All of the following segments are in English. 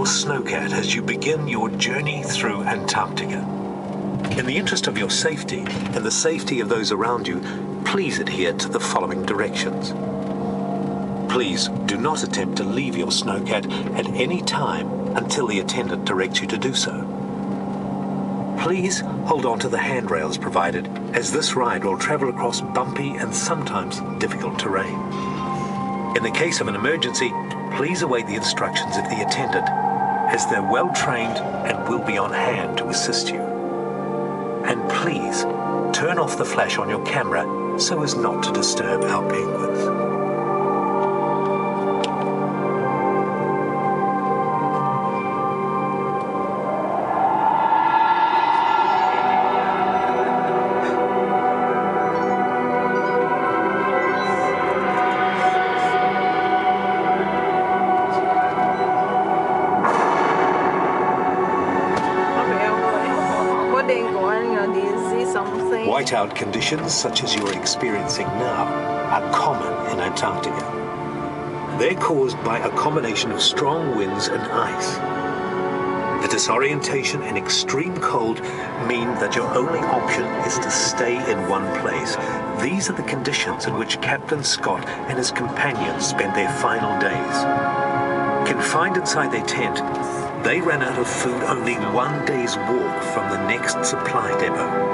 your snowcat as you begin your journey through Antarctica. In the interest of your safety and the safety of those around you, please adhere to the following directions. Please do not attempt to leave your snowcat at any time until the attendant directs you to do so. Please hold on to the handrails provided, as this ride will travel across bumpy and sometimes difficult terrain. In the case of an emergency, please await the instructions of the attendant, as they're well trained and will be on hand to assist you. And please turn off the flash on your camera so as not to disturb our penguins. Whiteout conditions, such as you're experiencing now, are common in Antarctica. They're caused by a combination of strong winds and ice. The disorientation and extreme cold mean that your only option is to stay in one place. These are the conditions in which Captain Scott and his companions spent their final days. Confined inside their tent, they ran out of food only 1 day's walk from the next supply depot.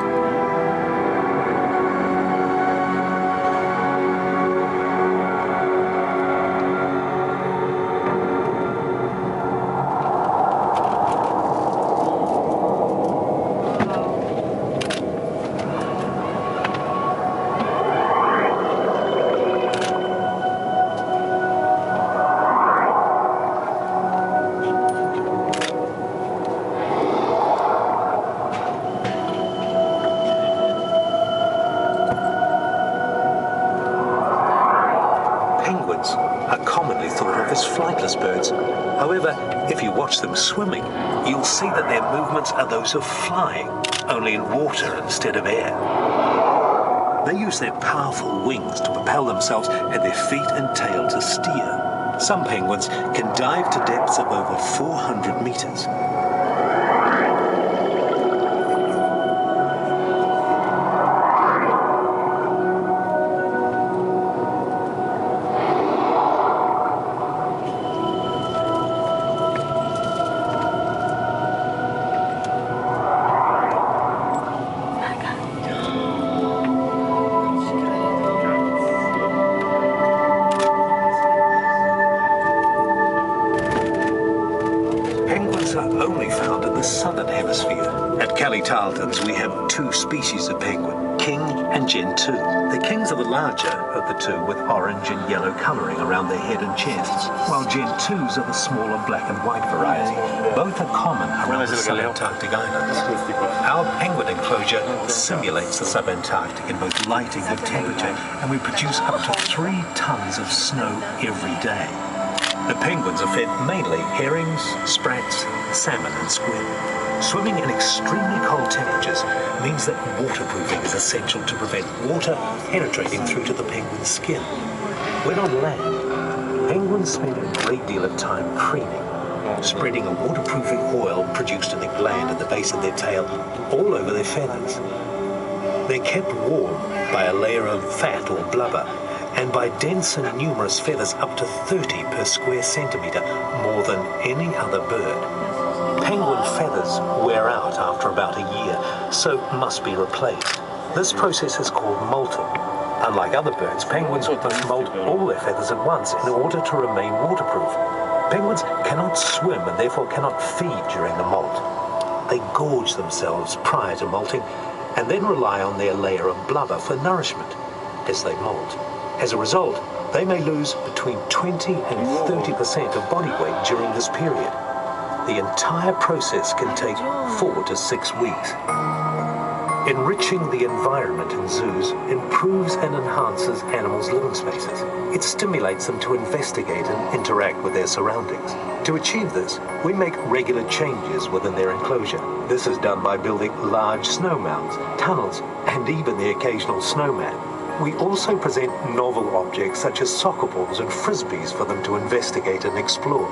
Are commonly thought of as flightless birds. However, if you watch them swimming, you'll see that their movements are those of flying, only in water instead of air. They use their powerful wings to propel themselves and their feet and tail to steer. Some penguins can dive to depths of over 400 meters. Are only found in the southern hemisphere. At Tarltons, we have two species of penguin, king and gen 2. The kings are the larger of the two, with orange and yellow colouring around their head and chests, while gen 2s are the smaller black and white variety. Both are common around the sub-antarctic islands. Our penguin enclosure simulates the sub-antarctic in both lighting and temperature, and we produce up to 3 tons of snow every day. The penguins are fed mainly herrings, sprats, salmon and squid. Swimming in extremely cold temperatures means that waterproofing is essential to prevent water penetrating through to the penguin's skin. When on land, penguins spend a great deal of time preening, spreading a waterproofing oil produced in a gland at the base of their tail all over their feathers. They're kept warm by a layer of fat or blubber, and by dense and numerous feathers up to 30 per square centimetre, more than any other bird. Penguin feathers wear out after about a year, so must be replaced. This process is called molting. Unlike other birds, penguins must molt all their feathers at once in order to remain waterproof. Penguins cannot swim and therefore cannot feed during the molt. They gorge themselves prior to molting and then rely on their layer of blubber for nourishment as they molt. As a result, they may lose between 20 and 30% of body weight during this period. The entire process can take 4 to 6 weeks. Enriching the environment in zoos improves and enhances animals' living spaces. It stimulates them to investigate and interact with their surroundings. To achieve this, we make regular changes within their enclosure. This is done by building large snow mounds, tunnels, and even the occasional snowman. We also present novel objects such as soccer balls and frisbees for them to investigate and explore.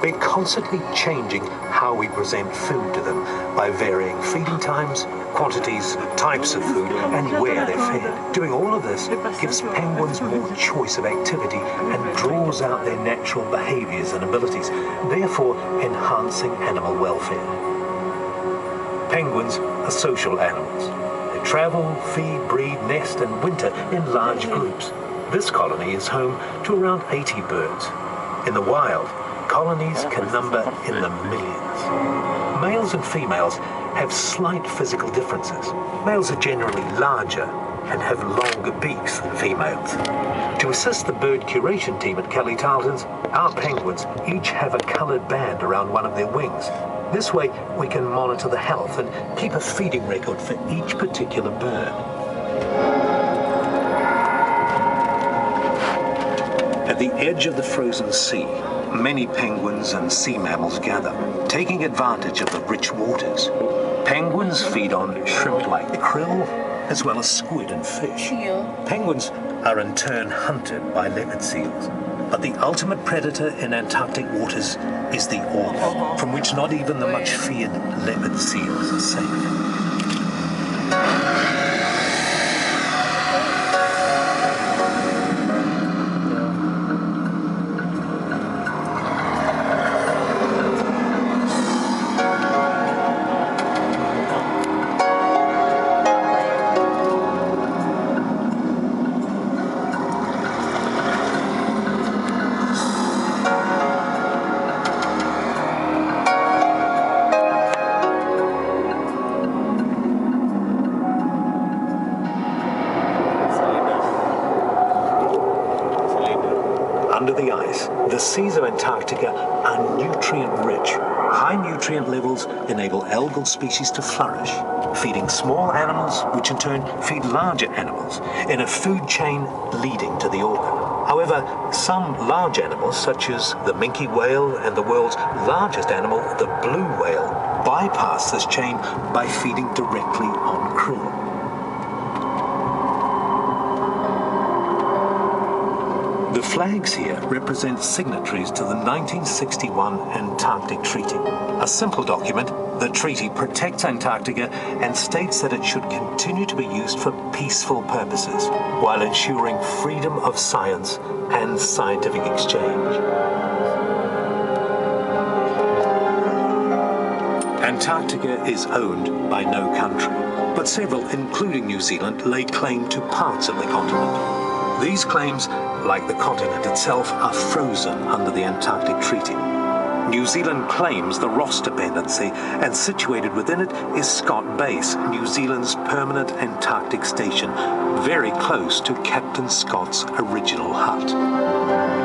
We're constantly changing how we present food to them by varying feeding times, quantities, types of food, and where they're fed. Doing all of this gives penguins more choice of activity and draws out their natural behaviors and abilities, therefore enhancing animal welfare. Penguins are social animals. They travel, feed, breed, nest, and winter in large groups. This colony is home to around 80 birds. In the wild, colonies can number in the millions. Males and females have slight physical differences. Males are generally larger and have longer beaks than females. To assist the bird curation team at Tarltons, our penguins each have a coloured band around one of their wings. This way, we can monitor the health and keep a feeding record for each particular bird. At the edge of the frozen sea, many penguins and sea mammals gather, taking advantage of the rich waters. Penguins feed on shrimp like krill, as well as squid and fish. Penguins are in turn hunted by leopard seals. But the ultimate predator in Antarctic waters is the orca, from which not even the much feared leopard seals are safe. Under the ice, the seas of Antarctica are nutrient-rich. High nutrient levels enable algal species to flourish, feeding small animals, which in turn feed larger animals, in a food chain leading to the orca. However, some large animals, such as the minke whale and the world's largest animal, the blue whale, bypass this chain by feeding directly on krill. The flags here represent signatories to the 1961 Antarctic Treaty. A simple document, the treaty protects Antarctica and states that it should continue to be used for peaceful purposes, while ensuring freedom of science and scientific exchange. Antarctica is owned by no country, but several, including New Zealand, lay claim to parts of the continent. These claims, like the continent itself, are frozen under the Antarctic Treaty. New Zealand claims the Ross Dependency, and situated within it is Scott Base, New Zealand's permanent Antarctic station, very close to Captain Scott's original hut.